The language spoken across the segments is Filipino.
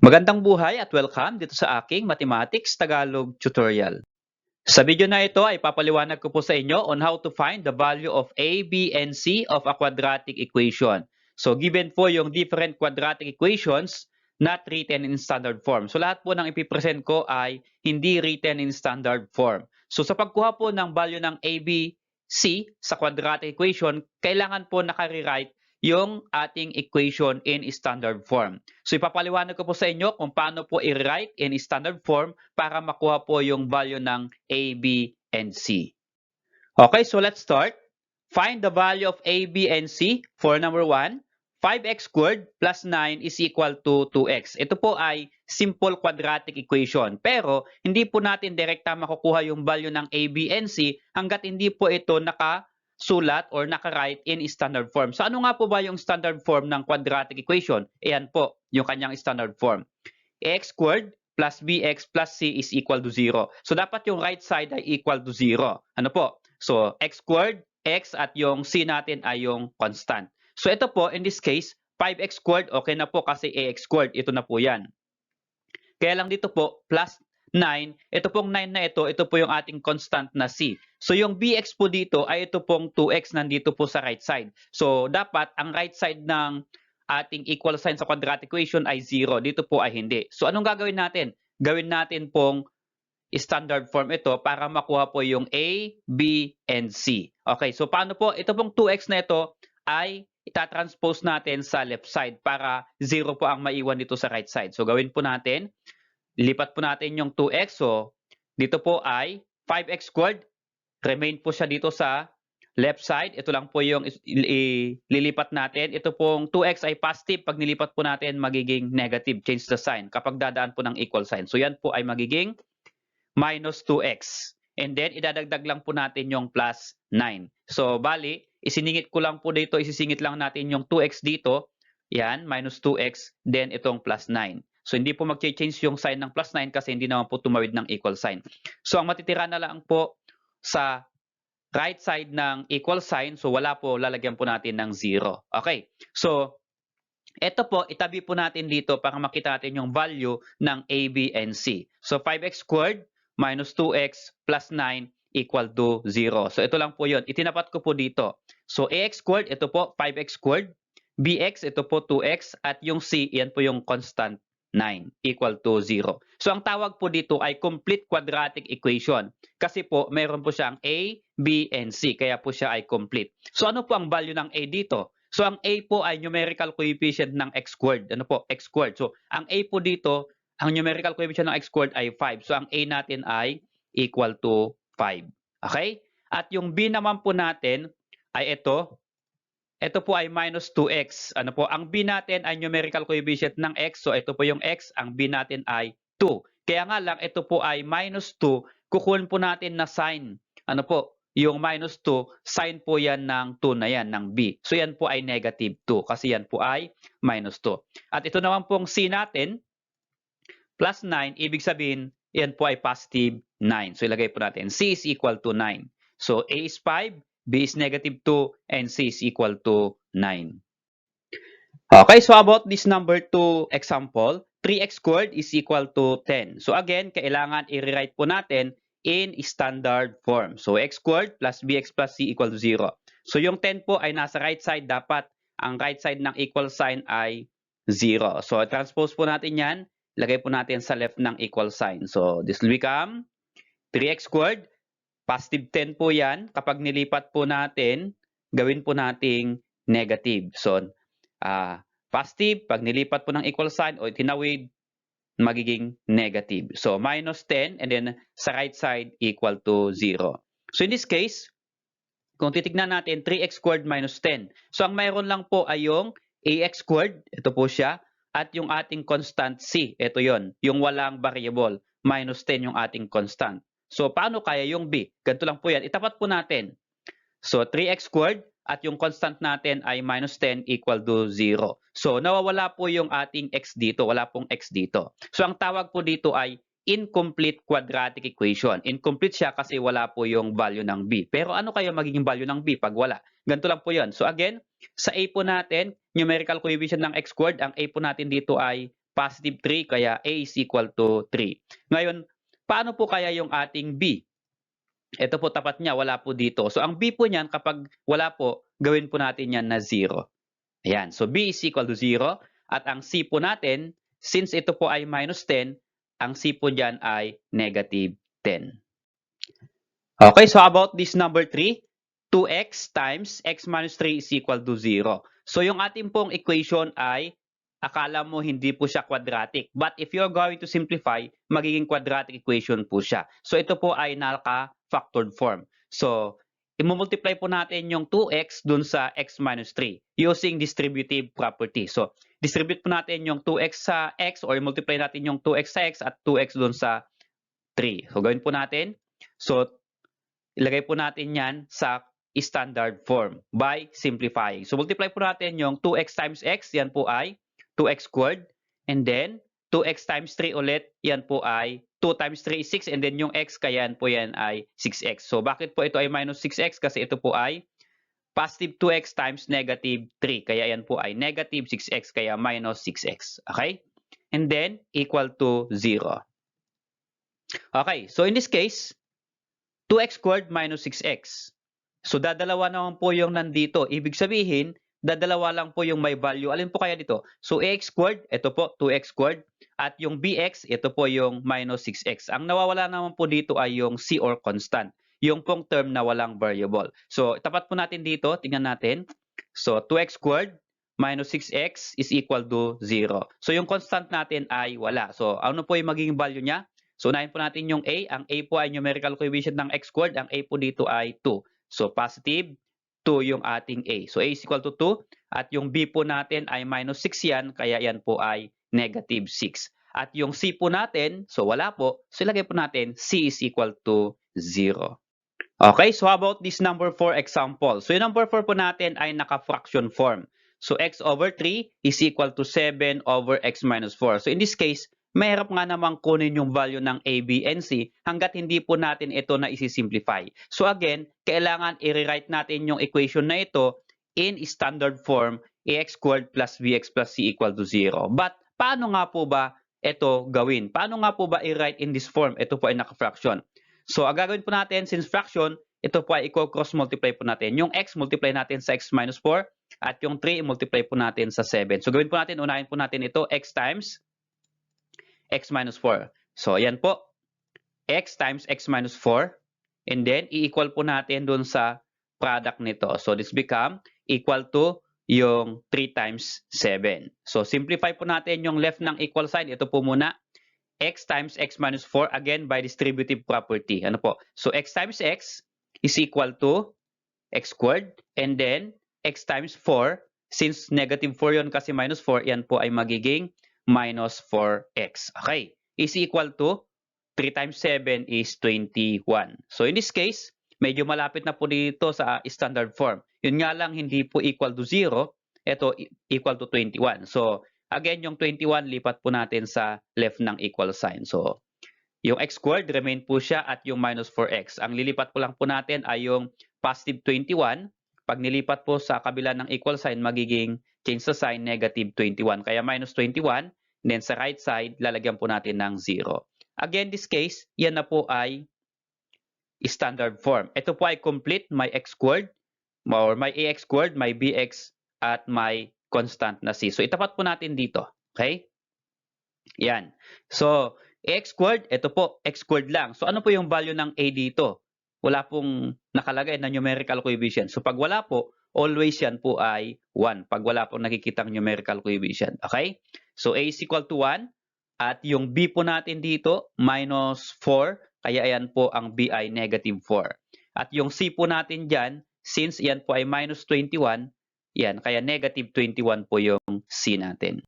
Magandang buhay at welcome dito sa aking Mathematics Tagalog tutorial. Sa video na ito ay papaliwanag ko po sa inyo on how to find the value of a, b, and c of a quadratic equation. So given po yung different quadratic equations not written in standard form. So lahat po ng ipipresent ko ay hindi written in standard form. So sa pagkuha po ng value ng a, b, c sa quadratic equation, kailangan po naka-rewrite yung ating equation in standard form. So ipapaliwanag ko po sa inyo kung paano po i-write in standard form para makuha po yung value ng a, b, and c. Okay, so let's start. Find the value of a, b, and c for number 1. 5x squared plus 9 is equal to 2x. Ito po ay simple quadratic equation. Pero hindi po natin direkta makukuha yung value ng a, b, and c hanggat hindi po ito nakasulat or naka-write in standard form. So ano nga po ba yung standard form ng quadratic equation? Ayan po, yung kanyang standard form. Ax squared plus bx plus c is equal to 0. So dapat yung right side ay equal to 0. Ano po? So x squared, x at yung c natin ay yung constant. So ito po, in this case, 5x squared, okay na po kasi ax squared. Ito na po yan. Kaya lang dito po, plus 9, ito pong 9 na ito po yung ating constant na c. So yung bx po dito ay ito pong 2x nandito po sa right side. So dapat ang right side ng ating equal sign sa quadratic equation ay 0. Dito po ay hindi. So anong gagawin natin? Gawin natin pong standard form ito para makuha po yung a, b, and c. Okay, so paano po? Ito pong 2x na ito ay itatranspose natin sa left side para 0 po ang maiwan dito sa right side. So gawin po natin, lipat po natin yung 2x. So dito po ay 5x squared. Remain po siya dito sa left side. Ito lang po yung ililipat natin. Ito pong 2x ay positive. Pag nilipat po natin, magiging negative. Change the sign kapag dadaan po ng equal sign. So yan po ay magiging minus 2x. And then, idadagdag lang po natin yung plus 9. So, bali, isiningit ko lang po dito, isisingit lang natin yung 2x dito. Yan, minus 2x, then itong plus 9. So, hindi po mag-change yung sign ng plus 9 kasi hindi naman po tumawid ng equal sign. So, ang matitira na lang po sa right side ng equal sign, so wala po, lalagyan po natin ng 0. Okay, so, ito po, itabi po natin dito para makita natin yung value ng a, b, and c. So, 5x squared minus 2x plus 9 equal to 0. So, ito lang po yun. Itinapat ko po dito. So, ax squared, ito po 5x squared. Bx, ito po 2x. At yung c, yan po yung constant 9 equal to 0. So, ang tawag po dito ay complete quadratic equation. Kasi po, meron po siyang a, b, and c. Kaya po siya ay complete. So, ano po ang value ng a dito? So, ang a po ay numerical coefficient ng x squared. Ano po? X squared. So, ang a po dito, ang numerical coefficient ng x squared ay 5. So, ang a natin ay equal to 5. Okay? At yung b naman po natin ay ito. Ito po ay minus 2x. Ano po? Ang b natin ay numerical coefficient ng x. So, ito po yung x. Ang b natin ay 2. Kaya nga lang, ito po ay minus 2. Kukunin po natin na sign. Ano po? Yung minus 2, sign po yan ng 2 na yan, ng b. So, yan po ay negative 2 kasi yan po ay minus 2. At ito naman pong c natin, plus 9, ibig sabihin, yan po ay positive 9. So, ilagay po natin, c is equal to 9. So, a is 5, b is negative 2, and c is equal to 9. Okay, so about this number 2 example, 3x squared is equal to 10. So, again, kailangan i-rewrite po natin in standard form. So, x squared plus bx plus c equal to 0. So, yung 10 po ay nasa right side. Dapat ang right side ng equal sign ay 0. So, transpose po natin yan. Lagay po natin sa left ng equal sign. So, this will become 3x squared. Positive 10 po yan. Kapag nilipat po natin, gawin po nating negative. So, positive, pag nilipat po ng equal sign o tinawid, magiging negative. So, minus 10 and then sa right side equal to 0. So, in this case, kung titignan natin, 3x squared minus 10. So, ang mayroon lang po ay yung ax squared, ito po siya, at yung ating constant c, ito yon, yung walang variable, minus 10 yung ating constant. So, paano kaya yung b? Ganito lang po yan. Itapat po natin. So, 3x squared, at yung constant natin ay minus 10 equal to 0. So, nawawala po yung ating x dito. Wala pong x dito. So, ang tawag po dito ay incomplete quadratic equation. Incomplete siya kasi wala po yung value ng b. Pero ano kaya magiging value ng b pag wala? Ganito lang po yun. So, again, sa a po natin, numerical coefficient ng x squared, ang a po natin dito ay positive 3, kaya A is equal to 3. Ngayon, paano po kaya yung ating B? Ito po tapat niya, wala po dito. So ang B po niyan, kapag wala po, gawin po natin yan na 0. Ayan, so B is equal to 0. At ang C po natin, since ito po ay minus 10, ang C po dyan ay negative 10. Okay, so about this number 3, 2x times x minus 3 is equal to 0. So yung ating pong equation ay, akala mo hindi po siya quadratic. But if you're going to simplify, magiging quadratic equation po siya. So ito po ay naka-factored form. So, i-multiply po natin yung 2x dun sa x minus 3 using distributive property. So, distribute po natin yung 2x sa x or multiply natin yung 2x sa x at 2x dun sa 3. So, gawin po natin. So, ilagay po natin yan sa standard form by simplifying. So, multiply po natin yung 2x times x, yan po ay 2x squared. And then, 2x times 3 ulit, yan po ay 2 times 3 is 6. And then, yung x, kaya yan po yan ay 6x. So, bakit po ito ay minus 6x? Kasi ito po ay positive 2x times negative 3. Kaya yan po ay negative 6x, kaya minus 6x. Okay? And then, equal to 0. Okay, so in this case, 2x squared minus 6x. So, dadalawa naman po yung nandito. Ibig sabihin, dadalawa lang po yung may value. Alin po kaya dito? So, ax squared, ito po, 2x squared. At yung bx, ito po yung minus 6x. Ang nawawala naman po dito ay yung c or constant. Yung pong term na walang variable. So, tapat po natin dito. Tingnan natin. So, 2x squared minus 6x is equal to 0. So, yung constant natin ay wala. So, ano po yung magiging value niya? So, unahin po natin yung a. Ang a po ay numerical coefficient ng x squared. Ang a po dito ay 2. So, positive 2 yung ating a. So, a is equal to 2. At yung b po natin ay minus 6 yan. Kaya yan po ay negative 6. At yung c po natin, so wala po. So, ilagay po natin c is equal to 0. Okay, so how about this number 4 example? So, yung number 4 po natin ay naka-fraction form. So, x over 3 is equal to 7 over x minus 4. So, in this case, mahirap nga namang kunin yung value ng a, b, and c hanggat hindi po natin ito na isi-simplify. So, again, kailangan i-rewrite natin yung equation na ito in standard form, ax squared plus bx plus c equal to 0. But, paano nga po ba ito gawin? Paano nga po ba i-write in this form? Ito po ay naka-fraction. So, ang gagawin po natin, since fraction, ito po ay cross multiply po natin. Yung x, multiply natin sa x minus 4. At yung 3, multiply po natin sa 7. So, gawin po natin, unahin po natin ito, x times x minus 4. So, ayan po. X times x minus 4. And then, i-equal po natin dun sa product nito. So, this become equal to yung 3 times 7. So, simplify po natin yung left ng equal sign. Ito po muna. X times x minus 4, again, by distributive property. Ano po? So, x times x is equal to x squared. And then, x times 4, since negative 4 yun kasi minus 4, yan po ay magiging minus 4x. Okay. Is equal to 3 times 7 is 21. So, in this case, medyo malapit na po dito sa standard form. Yun nga lang, hindi po equal to 0. Ito, equal to 21. So, again, yung 21, lipat po natin sa left ng equal sign. So, yung x squared, remain po siya at yung minus 4x. Ang lilipat po lang po natin ay yung positive 21. Pag nilipat po sa kabila ng equal sign, magiging change sa sign, negative 21. Kaya minus 21. Then sa right side, lalagyan po natin ng 0. Again, this case, yan na po ay standard form. Ito po ay complete, may x squared, or may ax squared, may bx, at may constant na c. So, itapat po natin dito. Okay? Yan. So, ax squared, ito po, x squared lang. So, ano po yung value ng a dito? Wala pong nakalagay na numerical coefficient. So, pag wala po, always yan po ay 1. Pag wala pong nakikitang numerical coefficient. Okay? So, a is equal to 1. At yung b po natin dito, minus 4. Kaya ayan po ang b ay negative 4. At yung c po natin dyan, since yan po ay minus 21, yan, kaya negative 21 po yung c natin.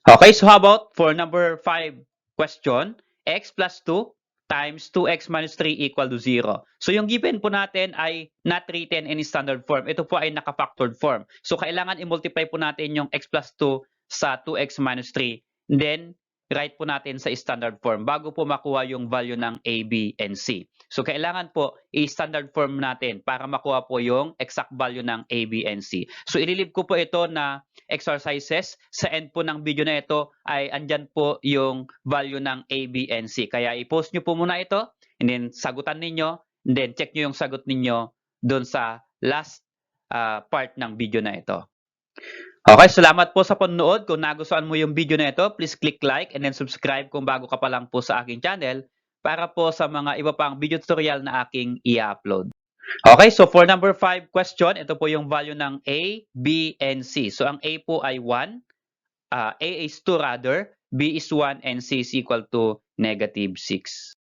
Okay, so how about for number 5 question, x plus 2 times 2x minus 3 equal to 0. So yung given po natin ay not written in standard form. Ito po ay naka-factored form. So kailangan i-multiply po natin yung x plus 2 sa 2x minus 3. Then, write po natin sa standard form bago po makuha yung value ng A, B, and C. So kailangan po i-standard form natin para makuha po yung exact value ng A, B, and C. So ililib ko po ito na exercises. Sa end po ng video na ito ay andyan po yung value ng A, B, and C. Kaya i-post nyo po muna ito and then sagutan ninyo and then check nyo yung sagot ninyo doon sa last part ng video na ito. Okay, salamat po sa panonood. Kung nagustuhan mo yung video na ito, please click like and then subscribe kung bago ka pa lang po sa aking channel para po sa mga iba pang video tutorial na aking i-upload. Okay, so for number 5 question, ito po yung value ng A, B, and C. So ang A po ay 1, A is 2 rather, B is 1, and C is equal to -6.